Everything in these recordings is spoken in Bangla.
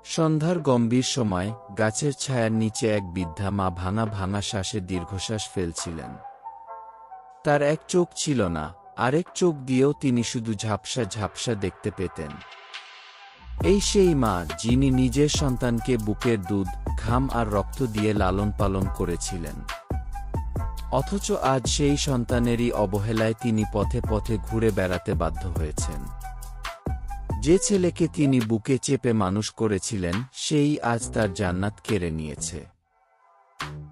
সন্ধ্যার গম্ভীর সময় গাছের ছায়ার নিচে এক বৃদ্ধা মা ভাঙা ভাঙা শ্বাসে দীর্ঘশ্বাস ফেলছিলেন। তার এক চোখ ছিল না, আরেক চোখ দিয়েও তিনি শুধু ঝাপসা ঝাপসা দেখতে পেতেন। এই সেই মা যিনি নিজের সন্তানকে বুকের দুধ, ঘাম আর রক্ত দিয়ে লালন পালন করেছিলেন। অথচ আজ সেই সন্তানেরই অবহেলায় তিনি পথে পথে ঘুরে বেড়াতে বাধ্য হয়েছেন। যে ছেলেকে তিনি বুকে চেপে মানুষ করেছিলেন সেই আজ তার জান্নাত কেড়ে নিয়েছে।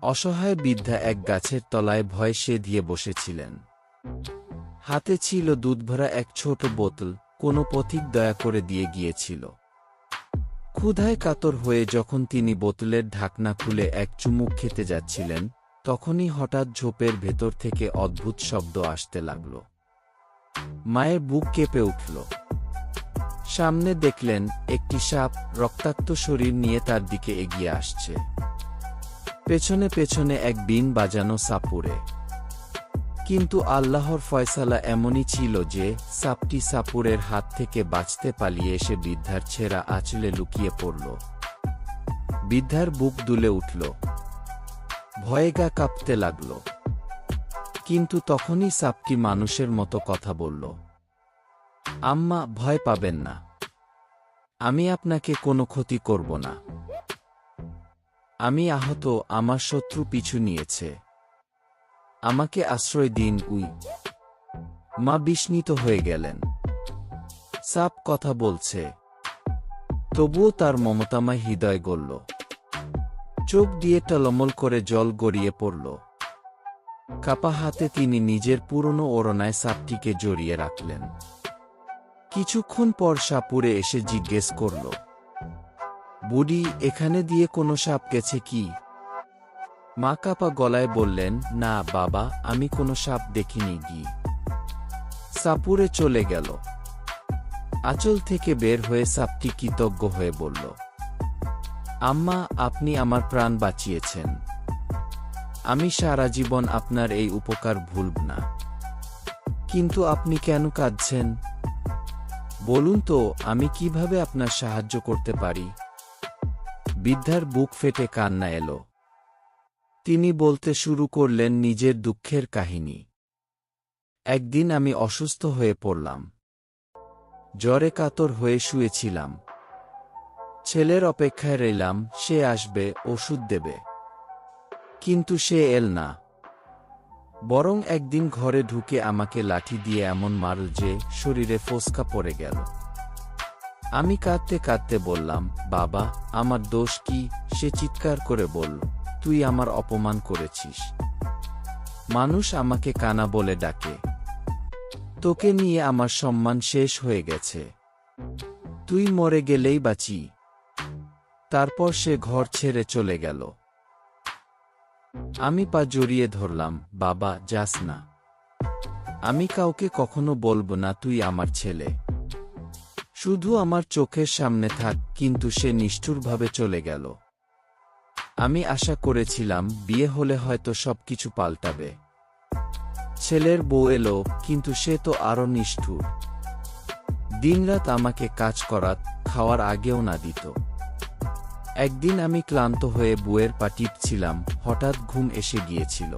অসহায় বৃদ্ধা এক গাছের তলায় ভয় সেধিয়ে বসেছিলেন। হাতে ছিল দুধভরা এক ছোট বোতল, কোনো পথিক দয়া করে দিয়ে গিয়েছিল। ক্ষুধায় কাতর হয়ে যখন তিনি বোতলের ঢাকনা খুলে এক চুমুক খেতে যাচ্ছিলেন, তখনই হঠাৎ ঝোপের ভেতর থেকে অদ্ভুত শব্দ আসতে লাগল। মায়ের বুক কেঁপে উঠল। সামনে দেখলেন একটি সাপ রক্তাক্ত শরীর নিয়ে তার দিকে এগিয়ে আসছে। পেছনে পেছনে এক বিন বাজানো সাপুরে। কিন্তু আল্লাহর ফয়সালা এমনই ছিল যে সাপটি সাপুরের হাত থেকে বাঁচতে পালিয়ে এসে বৃদ্ধার ছেঁড়া আঁচলে লুকিয়ে পড়ল। বৃদ্ধার বুক দুলে উঠল, ভয়ে গা কাঁপতে লাগল। কিন্তু তখনই সাপটি মানুষের মতো কথা বলল, আম্মা, ভয় পাবেন না, আমি আপনাকে কোনো ক্ষতি করব না। আমি আহত, আমার শত্রু পিছু নিয়েছে, আমাকে আশ্রয় দিন। মা বিস্মিত হয়ে গেলেন। সাপ কথা বলছে, তবুও তার মমতাময় হৃদয় গলল। চোখ দিয়ে টলমল করে জল গড়িয়ে পড়ল। কাপা হাতে তিনি নিজের পুরনো ওড়নায় সাপটিকে জড়িয়ে রাখলেন। কিছুক্ষণ পর সাপুরে এসে জিজ্ঞেস করল, বুড়ি, এখানে দিয়ে কোনো সাপ গেছে কি? মা কাপা গলায় বললেন, না বাবা, আমি কোনো সাপ দেখিনি গি। সাপুরে চলে গেল। আঁচল থেকে বের হয়ে সাপটি কৃতজ্ঞ হয়ে বলল, আম্মা, আপনি আমার প্রাণ বাঁচিয়েছেন, আমি সারা জীবন আপনার এই উপকার ভুলব না। কিন্তু আপনি কেন কাঁদছেন? বলুন তো, আমি কিভাবে আপনার সাহায্য করতে পারি? বৃদ্ধার বুক ফেটে কান্না এলো। তিনি বলতে শুরু করলেন নিজের দুঃখের কাহিনী। একদিন আমি অসুস্থ হয়ে পড়লাম। জ্বরে কাতর হয়ে শুয়েছিলাম। ছেলের অপেক্ষায় রইলাম, সে আসবে, ওষুধ দেবে। কিন্তু সে এল না। বরং একদিন ঘরে ঢুকে আমাকে লাঠি দিয়ে এমন মারল যে শরীরে ফোসকা পড়ে গেল। আমি কাঁদতে কাঁদতে বললাম, বাবা, আমার দোষ কি? সে চিৎকার করে বলল, তুই আমার অপমান করেছিস। মানুষ আমাকে কানা বলে ডাকে। তোকে নিয়ে আমার সম্মান শেষ হয়ে গেছে। তুই মরে গেলেই বাঁচি। তারপর সে ঘর ছেড়ে চলে গেল। আমি পা জড়িয়ে ধরলাম, বাবা, যাস না। আমি কাউকে কখনো বলবো না তুই আমার ছেলে। শুধু আমার চোখের সামনে থাক। কিন্তু সে নিষ্ঠুরভাবে চলে গেল। আমি আশা করেছিলাম বিয়ে হলে হয়তো সবকিছু পাল্টাবে। ছেলের বউ এলো, কিন্তু সে তো আরো নিষ্ঠুর। দিনরাত আমাকে কাজ করাত, খাওয়ার আগেও না দিত। একদিন আমি ক্লান্ত হয়ে বউয়ের পা টিপছিলাম, হঠাৎ ঘুম এসে গিয়েছিল।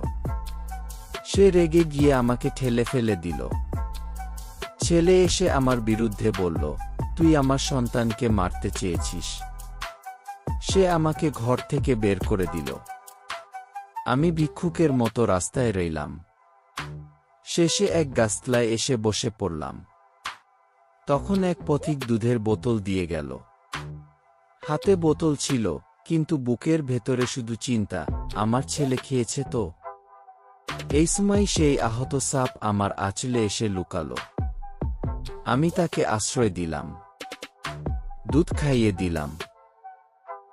সে রেগে গিয়ে আমাকে ঠেলে ফেলে দিল। ছেলে এসে আমার বিরুদ্ধে বলল, তুই আমার সন্তানকে মারতে চেয়েছিস। সে আমাকে ঘর থেকে বের করে দিল। আমি ভিক্ষুকের মতো রাস্তায় রইলাম। শেষে এক গাছতলায় এসে বসে পড়লাম। তখন এক পথিক দুধের বোতল দিয়ে গেল। হাতে বোতল ছিল, কিন্তু বুকের ভেতরে শুধু চিন্তা, আমার ছেলে খেয়েছে তো? এই সময় সেই আহত সাপ আমার আঁচলে এসে লুকালো। আমি তাকে আশ্রয় দিলাম, দুধ খাইয়ে দিলাম।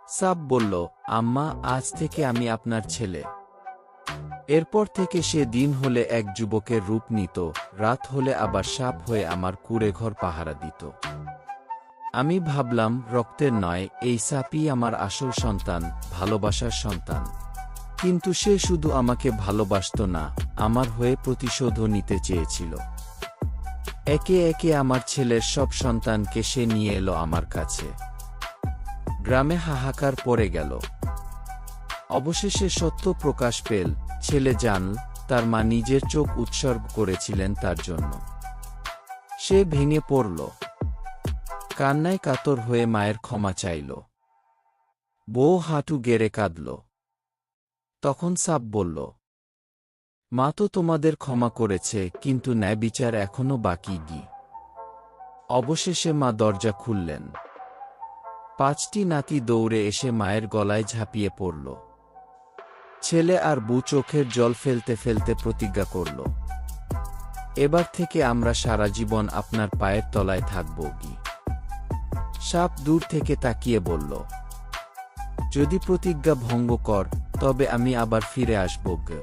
সাপ বলল, আম্মা, আজ থেকে আমি আপনার ছেলে। এরপর থেকে সে দিন হলে এক যুবকের রূপ নিত, রাত হলে আবার সাপ হয়ে আমার কুঁড়েঘর পাহারা দিত। আমি ভাবলাম, রক্তের নয়, এই সাপই আমার আসল সন্তান, ভালোবাসার সন্তান। কিন্তু সে শুধু আমাকে ভালোবাসত না, আমার হয়ে প্রতিশোধও নিতে চেয়েছিল। একে একে আমার ছেলের সব সন্তানকে সে নিয়ে এলো আমার কাছে। গ্রামে হাহাকার পড়ে গেল। অবশেষে সত্য প্রকাশ পেল। ছেলে জানল তার মা নিজের চোখ উৎসর্গ করেছিলেন তার জন্য। সে ভেঙে পড়ল, কান্নায় কাতর হয়ে মায়ের ক্ষমা চাইল। বউ হাঁটু গেড়ে কাঁদল। তখন সাপ বলল, মা তো তোমাদের ক্ষমা করেছে, কিন্তু ন্যায় বিচার এখনো বাকি গি। অবশেষে মা দরজা খুললেন। 5টি নাতি দৌড়ে এসে মায়ের গলায় ঝাঁপিয়ে পড়ল। ছেলে আর বউ চোখের জল ফেলতে ফেলতে প্রতিজ্ঞা করল, এবার থেকে আমরা সারা জীবন আপনার পায়ের তলায় থাকব গি। সাপ দূর থেকে তাকিয়ে বলল, যদি প্রতিজ্ঞা ভঙ্গ কর, তবে আমি আবার ফিরে আসব গে।